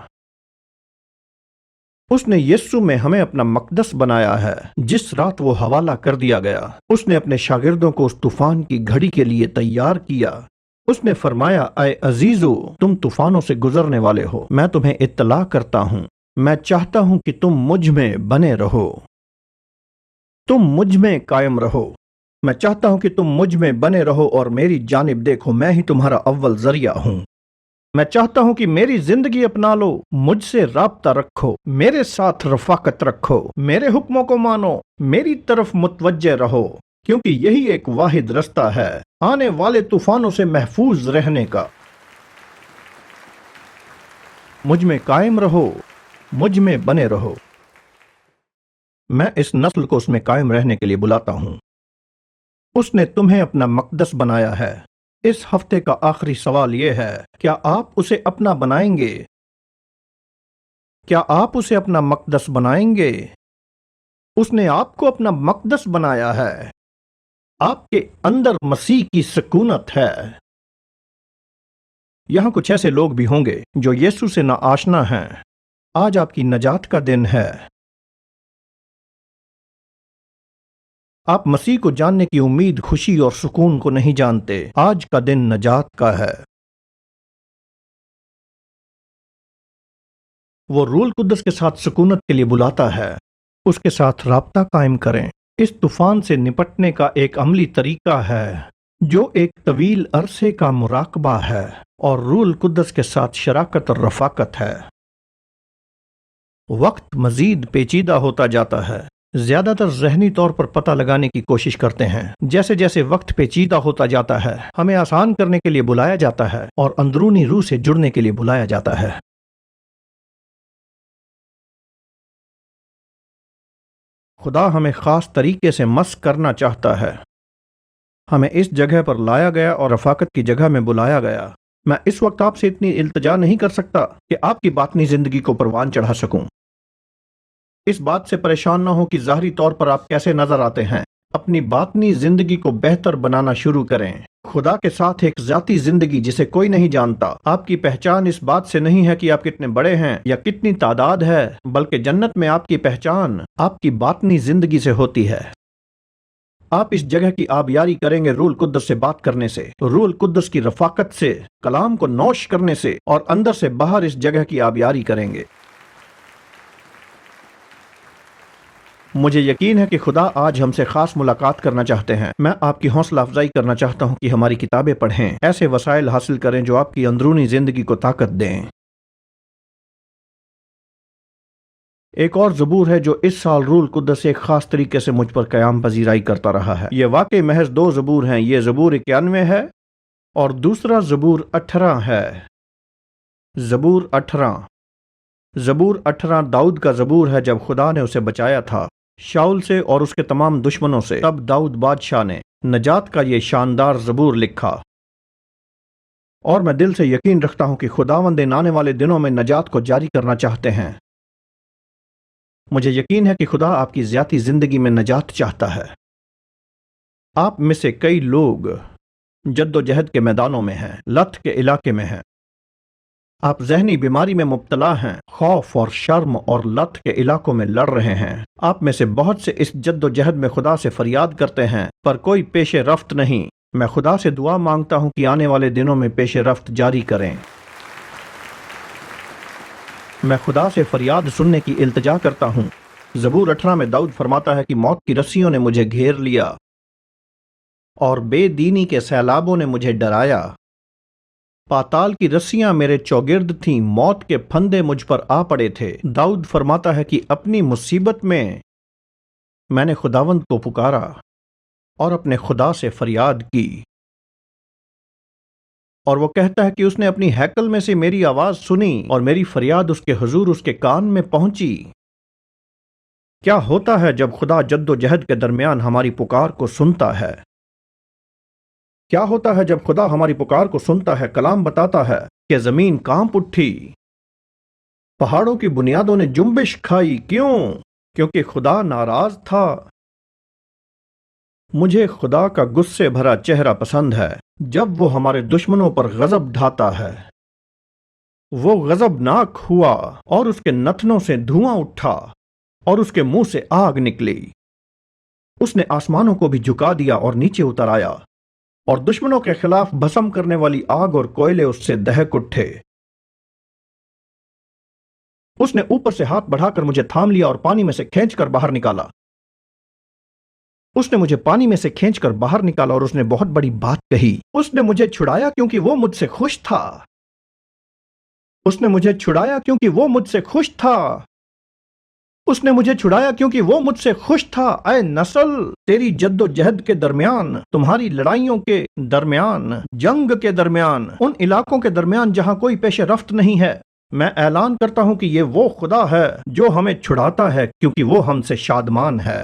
اس نے یسوع میں ہمیں اپنا مقدس بنایا ہے۔ جس رات وہ حوالہ کر دیا گیا، اس نے اپنے شاگردوں کو اس طوفان کی گھڑی کے لیے تیار کیا۔ اس نے فرمایا، اے عزیزو، تم طوفانوں سے گزرنے والے ہو، میں تمہیں اطلاع کرتا ہوں، میں چاہتا ہوں کہ تم مجھ میں بنے رہو، تم مجھ میں قائم رہو، میں چاہتا ہوں کہ تم مجھ میں بنے رہو اور میری جانب دیکھو، میں ہی تمہارا اول ذریعہ ہوں۔ میں چاہتا ہوں کہ میری زندگی اپنا لو، مجھ سے رابطہ رکھو، میرے ساتھ رفاقت رکھو، میرے حکموں کو مانو، میری طرف متوجہ رہو، کیونکہ یہی ایک واحد رستہ ہے آنے والے طوفانوں سے محفوظ رہنے کا۔ مجھ میں قائم رہو، مجھ میں بنے رہو۔ میں اس نسل کو اس میں قائم رہنے کے لیے بلاتا ہوں۔ اس نے تمہیں اپنا مقدس بنایا ہے۔ اس ہفتے کا آخری سوال یہ ہے، کیا آپ اسے اپنا بنائیں گے؟ کیا آپ اسے اپنا مقدس بنائیں گے؟ اس نے آپ کو اپنا مقدس بنایا ہے۔ آپ کے اندر مسیح کی سکونت ہے۔ یہاں کچھ ایسے لوگ بھی ہوں گے جو یسوع سے ناآشنا ہیں۔ آج آپ کی نجات کا دن ہے۔ آپ مسیح کو جاننے کی امید، خوشی اور سکون کو نہیں جانتے۔ آج کا دن نجات کا ہے۔ وہ روح القدس کے ساتھ سکونت کے لیے بلاتا ہے۔ اس کے ساتھ رابطہ قائم کریں۔ اس طوفان سے نپٹنے کا ایک عملی طریقہ ہے جو ایک طویل عرصے کا مراقبہ ہے اور روح القدس کے ساتھ شراکت اور رفاقت ہے۔ وقت مزید پیچیدہ ہوتا جاتا ہے۔ زیادہ تر ذہنی طور پر پتہ لگانے کی کوشش کرتے ہیں۔ جیسے جیسے وقت پیچیدہ ہوتا جاتا ہے، ہمیں آسان کرنے کے لیے بلایا جاتا ہے اور اندرونی روح سے جڑنے کے لیے بلایا جاتا ہے۔ خدا ہمیں خاص طریقے سے مس کرنا چاہتا ہے۔ ہمیں اس جگہ پر لایا گیا اور رفاقت کی جگہ میں بلایا گیا۔ میں اس وقت آپ سے اتنی التجا نہیں کر سکتا کہ آپ کی باطنی زندگی کو پروان چڑھا سکوں۔ اس بات سے پریشان نہ ہو کہ ظاہری طور پر آپ کیسے نظر آتے ہیں۔ اپنی باطنی زندگی کو بہتر بنانا شروع کریں۔ خدا کے ساتھ ایک ذاتی زندگی جسے کوئی نہیں جانتا۔ آپ کی پہچان اس بات سے نہیں ہے کہ آپ کتنے بڑے ہیں یا کتنی تعداد ہے، بلکہ جنت میں آپ کی پہچان آپ کی باطنی زندگی سے ہوتی ہے۔ آپ اس جگہ کی آبیاری کریں گے روح القدس سے بات کرنے سے، روح القدس کی رفاقت سے، کلام کو نوش کرنے سے، اور اندر سے باہر اس جگہ کی آبیاری کریں گے۔ مجھے یقین ہے کہ خدا آج ہم سے خاص ملاقات کرنا چاہتے ہیں۔ میں آپ کی حوصلہ افزائی کرنا چاہتا ہوں کہ ہماری کتابیں پڑھیں، ایسے وسائل حاصل کریں جو آپ کی اندرونی زندگی کو طاقت دیں۔ ایک اور زبور ہے جو اس سال روح القدس سے ایک خاص طریقے سے مجھ پر قیام پذیرائی کرتا رہا ہے۔ یہ واقعی محض 2 زبور ہیں۔ یہ زبور 91 ہے اور دوسرا زبور 18 ہے۔ زبور 18 داؤد کا زبور ہے جب خدا نے اسے بچایا تھا شاؤل سے اور اس کے تمام دشمنوں سے۔ تب داؤد بادشاہ نے نجات کا یہ شاندار زبور لکھا، اور میں دل سے یقین رکھتا ہوں کہ خداوند آنے والے دنوں میں نجات کو جاری کرنا چاہتے ہیں۔ مجھے یقین ہے کہ خدا آپ کی ذاتی زندگی میں نجات چاہتا ہے۔ آپ میں سے کئی لوگ جد و جہد کے میدانوں میں ہیں، لت کے علاقے میں ہیں۔ آپ ذہنی بیماری میں مبتلا ہیں، خوف اور شرم اور لت کے علاقوں میں لڑ رہے ہیں۔ آپ میں سے بہت سے اس جد و جہد میں خدا سے فریاد کرتے ہیں، پر کوئی پیش رفت نہیں۔ میں خدا سے دعا مانگتا ہوں کہ آنے والے دنوں میں پیش رفت جاری کریں۔ میں خدا سے فریاد سننے کی التجا کرتا ہوں۔ زبور 18 میں داؤد فرماتا ہے کہ موت کی رسیوں نے مجھے گھیر لیا اور بے دینی کے سیلابوں نے مجھے ڈرایا۔ پاتال کی رسیاں میرے چوگرد تھیں، موت کے پھندے مجھ پر آ پڑے تھے۔ داؤد فرماتا ہے کہ اپنی مصیبت میں نے خداوند کو پکارا اور اپنے خدا سے فریاد کی۔ اور وہ کہتا ہے کہ اس نے اپنی ہیکل میں سے میری آواز سنی اور میری فریاد اس کے حضور اس کے کان میں پہنچی۔ کیا ہوتا ہے جب خدا جد و جہد کے درمیان ہماری پکار کو سنتا ہے؟ کیا ہوتا ہے جب خدا ہماری پکار کو سنتا ہے؟ کلام بتاتا ہے کہ زمین کانپ اٹھی، پہاڑوں کی بنیادوں نے جنبش کھائی۔ کیوں؟ کیونکہ خدا ناراض تھا۔ مجھے خدا کا غصے بھرا چہرہ پسند ہے جب وہ ہمارے دشمنوں پر غضب ڈھاتا ہے۔ وہ غضبناک ہوا اور اس کے نتنوں سے دھواں اٹھا اور اس کے منہ سے آگ نکلی۔ اس نے آسمانوں کو بھی جھکا دیا اور نیچے اتر آیا، اور دشمنوں کے خلاف بھسم کرنے والی آگ اور کوئلے اس سے دہک اٹھے۔ اس نے اوپر سے ہاتھ بڑھا کر مجھے تھام لیا اور پانی میں سے کھینچ کر باہر نکالا۔ اس نے مجھے پانی میں سے کھینچ کر باہر نکالا اور اس نے بہت بڑی بات کہی۔ اس نے مجھے چھڑایا کیونکہ وہ مجھ سے خوش تھا۔ اس نے مجھے چھڑایا کیونکہ وہ مجھ سے خوش تھا۔ اس نے مجھے چھڑایا کیونکہ وہ مجھ سے خوش تھا۔ اے نسل، تیری جد و جہد کے درمیان، تمہاری لڑائیوں کے درمیان، جنگ کے درمیان، ان علاقوں کے درمیان جہاں کوئی پیش رفت نہیں ہے، میں اعلان کرتا ہوں کہ یہ وہ خدا ہے جو ہمیں چھڑاتا ہے، کیونکہ وہ ہم سے شادمان ہے۔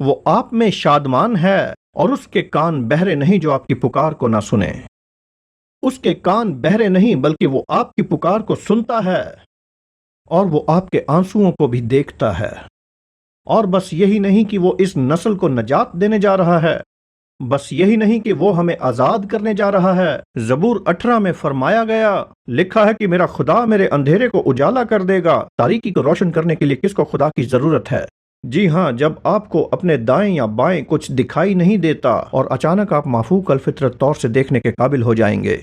وہ آپ میں شادمان ہے، اور اس کے کان بہرے نہیں جو آپ کی پکار کو نہ سنیں۔ اس کے کان بہرے نہیں بلکہ وہ آپ کی پکار کو سنتا ہے، اور وہ آپ کے آنسوؤں کو بھی دیکھتا ہے۔ اور بس یہی نہیں کہ وہ اس نسل کو نجات دینے جا رہا ہے، بس یہی نہیں کہ وہ ہمیں آزاد کرنے جا رہا ہے۔ زبور 18 میں فرمایا گیا، لکھا ہے کہ میرا خدا میرے اندھیرے کو اجالا کر دے گا۔ تاریکی کو روشن کرنے کے لیے کس کو خدا کی ضرورت ہے؟ جی ہاں، جب آپ کو اپنے دائیں یا بائیں کچھ دکھائی نہیں دیتا اور اچانک آپ مافوق الفطرت طور سے دیکھنے کے قابل ہو جائیں گے۔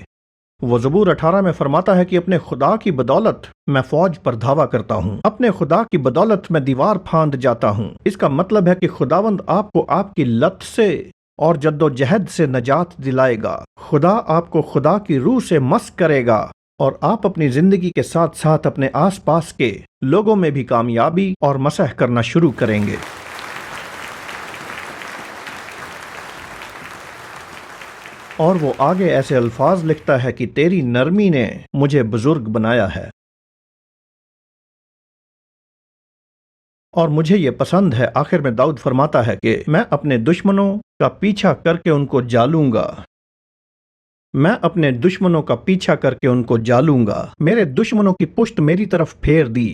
وہ زبور 18 میں فرماتا ہے کہ اپنے خدا کی بدولت میں فوج پر دھاوا کرتا ہوں، اپنے خدا کی بدولت میں دیوار پھاند جاتا ہوں۔ اس کا مطلب ہے کہ خداوند آپ کو آپ کی لت سے اور جد و جہد سے نجات دلائے گا۔ خدا آپ کو خدا کی روح سے مس کرے گا، اور آپ اپنی زندگی کے ساتھ ساتھ اپنے آس پاس کے لوگوں میں بھی کامیابی اور مسح کرنا شروع کریں گے۔ اور وہ آگے ایسے الفاظ لکھتا ہے کہ تیری نرمی نے مجھے بزرگ بنایا ہے۔ اور مجھے یہ پسند ہے، آخر میں داؤد فرماتا ہے کہ میں اپنے دشمنوں کا پیچھا کر کے ان کو جالوں گا۔ میں اپنے دشمنوں کا پیچھا کر کے ان کو جالوں گا۔ میرے دشمنوں کی پشت میری طرف پھیر دی۔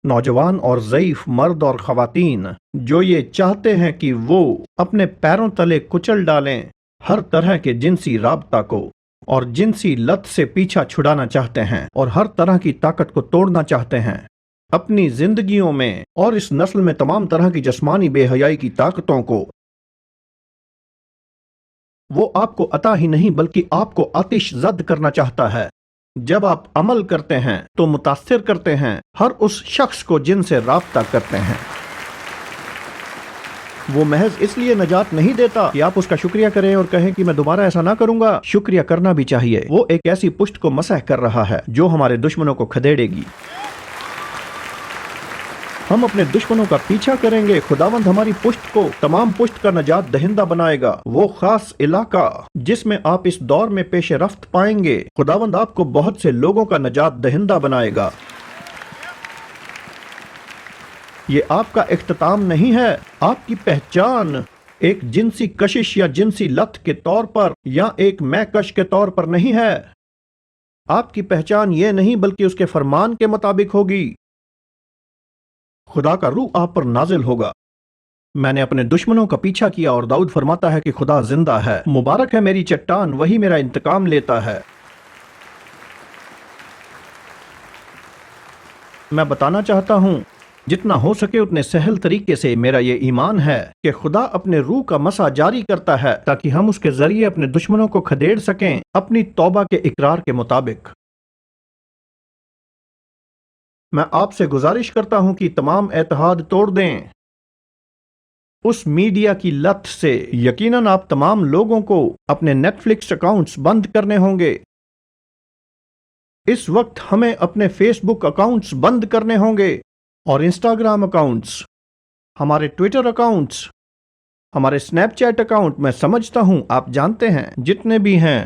نوجوان اور ضعیف مرد اور خواتین جو یہ چاہتے ہیں کہ وہ اپنے پیروں تلے کچل ڈالیں ہر طرح کے جنسی رابطہ کو اور جنسی لت سے پیچھا چھڑانا چاہتے ہیں اور ہر طرح کی طاقت کو توڑنا چاہتے ہیں اپنی زندگیوں میں، اور اس نسل میں تمام طرح کی جسمانی بے حیائی کی طاقتوں کو، وہ آپ کو عطا ہی نہیں بلکہ آپ کو آتش زد کرنا چاہتا ہے۔ جب آپ عمل کرتے ہیں تو متاثر کرتے ہیں ہر اس شخص کو جن سے رابطہ کرتے ہیں۔ وہ محض اس لیے نجات نہیں دیتا کہ آپ اس کا شکریہ کریں اور کہیں کہ میں دوبارہ ایسا نہ کروں گا۔ شکریہ کرنا بھی چاہیے۔ وہ ایک ایسی پشت کو مسح کر رہا ہے جو ہمارے دشمنوں کو کھدیڑے گی۔ ہم اپنے دشمنوں کا پیچھا کریں گے۔ خداوند ہماری پشت کو تمام پشت کا نجات دہندہ بنائے گا۔ وہ خاص علاقہ جس میں آپ اس دور میں پیش رفت پائیں گے، خداوند آپ کو بہت سے لوگوں کا نجات دہندہ بنائے گا۔ یہ آپ کا اختتام نہیں ہے، آپ کی پہچان ایک جنسی کشش یا جنسی لت کے طور پر یا ایک میں کش کے طور پر نہیں ہے۔ آپ کی پہچان یہ نہیں بلکہ اس کے فرمان کے مطابق ہوگی۔ خدا کا روح آپ پر نازل ہوگا۔ میں نے اپنے دشمنوں کا پیچھا کیا، اور داؤد فرماتا ہے کہ خدا زندہ ہے۔ مبارک ہے میری چٹان، وہی میرا انتقام لیتا ہے۔ میں بتانا چاہتا ہوں جتنا ہو سکے اتنے سہل طریقے سے، میرا یہ ایمان ہے کہ خدا اپنے روح کا مسا جاری کرتا ہے تاکہ ہم اس کے ذریعے اپنے دشمنوں کو کھدیڑ سکیں اپنی توبہ کے اقرار کے مطابق۔ میں آپ سے گزارش کرتا ہوں کہ تمام اتحاد توڑ دیں اس میڈیا کی لت سے۔ یقیناً آپ تمام لوگوں کو اپنے نیٹ فلکس اکاؤنٹس بند کرنے ہوں گے۔ اس وقت ہمیں اپنے فیس بک اکاؤنٹس بند کرنے ہوں گے، اور انسٹاگرام اکاؤنٹس، ہمارے ٹویٹر اکاؤنٹس، ہمارے سنیپ چیٹ اکاؤنٹ، میں سمجھتا ہوں آپ جانتے ہیں جتنے بھی ہیں،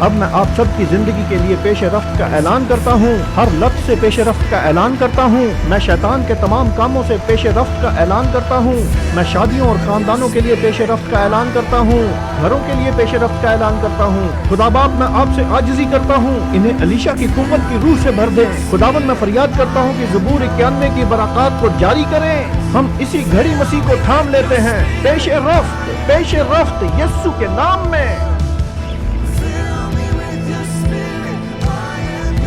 اب میں آپ سب کی زندگی کے لیے پیش رفت کا اعلان کرتا ہوں، ہر لفظ سے پیش رفت کا اعلان کرتا ہوں، میں شیطان کے تمام کاموں سے پیش رفت کا اعلان کرتا ہوں، میں شادیوں اور خاندانوں کے لیے پیش رفت کا اعلان کرتا ہوں، گھروں کے لیے پیش رفت کا اعلان کرتا ہوں۔ خدا باپ میں آپ سے عاجزی کرتا ہوں، انہیں علیشا کی قوت کی روح سے بھر دیں۔ خداوند میں فریاد کرتا ہوں کہ زبور 91 کی برکات کو جاری کریں۔ ہم اسی گھڑی مسیح کو تھام لیتے ہیں، پیش رفت یسوع کے نام میں۔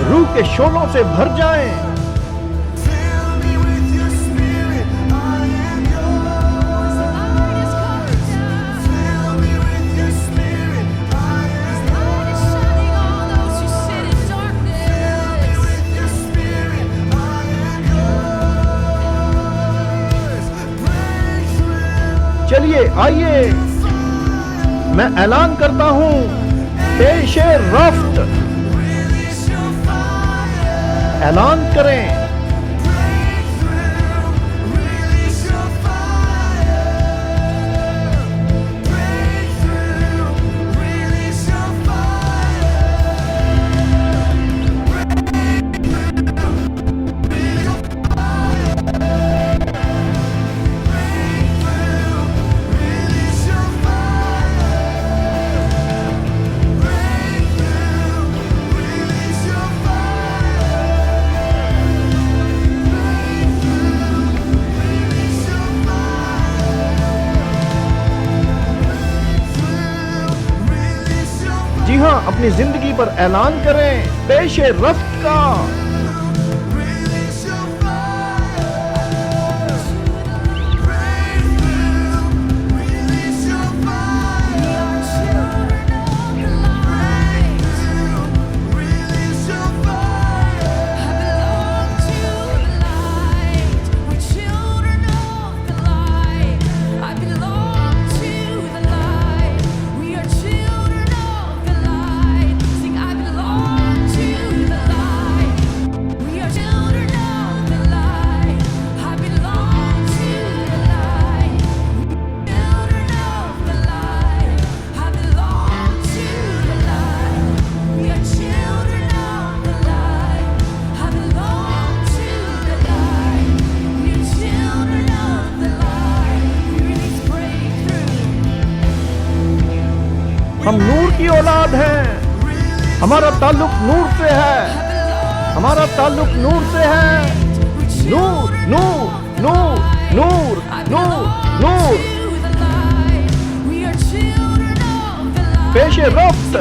روح کے شعلوں سے بھر جائیں۔ چلیے آئیے، میں اعلان کرتا ہوں، پیش رفت۔ اعلان کریں۔ جی ہاں، اپنی زندگی پر اعلان کریں، پیش رفت کا۔ ہم نور کی اولاد ہیں، ہمارا تعلق نور سے ہے، ہمارا تعلق نور سے ہے۔ نور نور نور نور نور نور، پیش رفت۔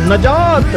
نجات۔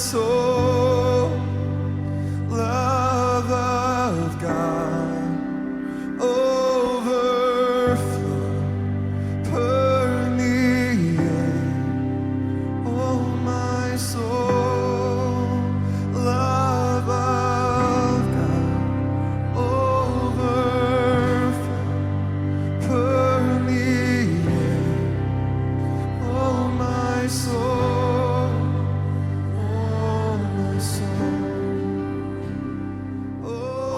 soul, love of God, overflow, permeate, oh my soul, love of God, overflow, permeate, oh my soul.